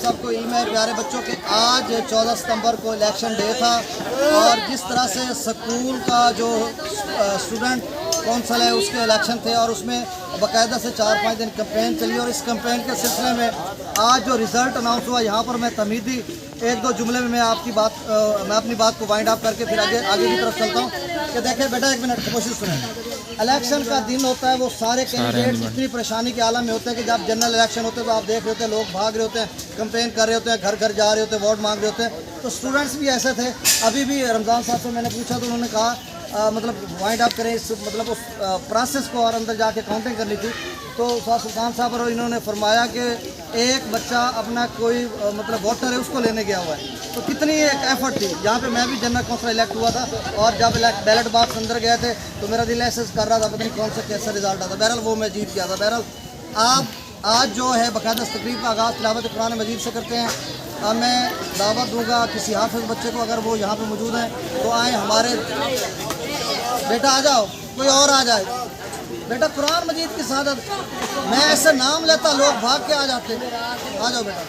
सबको इल्म है प्यारे बच्चों के, आज 14 सितंबर को इलेक्शन डे था और जिस तरह से स्कूल का जो स्टूडेंट कौंसल है उसके इलेक्शन थे और उसमें बाकायदा से 4-5 दिन कैंपेन चली और इस कैंपेन के सिलसिले में आज जो रिज़ल्ट अनाउंस हुआ, यहाँ पर मैं तमीदी 1-2 जुमले में मैं अपनी बात को वाइंड अप करके फिर आगे की तरफ चलता हूँ कि देखें बेटा, 1 मिनट कोशिश सुनें। इलेक्शन का दिन होता है, वो सारे कैंडिडेट इतनी परेशानी के आलम में होते हैं कि जब जनरल इलेक्शन होते हैं तो आप देख रहे होते हैं लोग भाग रहे होते हैं, कैंपेन कर रहे होते हैं, घर घर जा रहे होते हैं, वोट मांग रहे होते हैं। तो स्टूडेंट्स भी ऐसे थे। अभी भी रमज़ान साहब से मैंने पूछा तो उन्होंने कहा मतलब वाइंड अप करें इस मतलब उस प्रोसेस को और अंदर जाके काउंटिंग करनी थी। तो सुल्तान साहब और इन्होंने फरमाया कि एक बच्चा अपना कोई मतलब वोटर है उसको लेने गया हुआ है। तो कितनी एक एफर्ट थी। यहाँ पे मैं भी जनरल काउंसिल इलेक्ट हुआ था और जब बैलेट बॉक्स अंदर गए थे तो मेरा दिल एहसास कर रहा था पता नहीं कौन सा कैसा रिजल्ट आता। बहरहाल वो मैं जीत गया था। बहरहाल आप आज जो है बाकायदा तकरीब का आगाज़ तिलावत कुरान मजीद से करते हैं। मैं दावत दूंगा किसी हाफिज़ बच्चे को, अगर वो यहाँ पे मौजूद हैं तो आए हमारे। बेटा आ जाओ, कोई और आ जाए बेटा, कुरान मजीद की शहादत। मैं ऐसे नाम लेता लोग भाग के आ जाते। आ जाओ बेटा।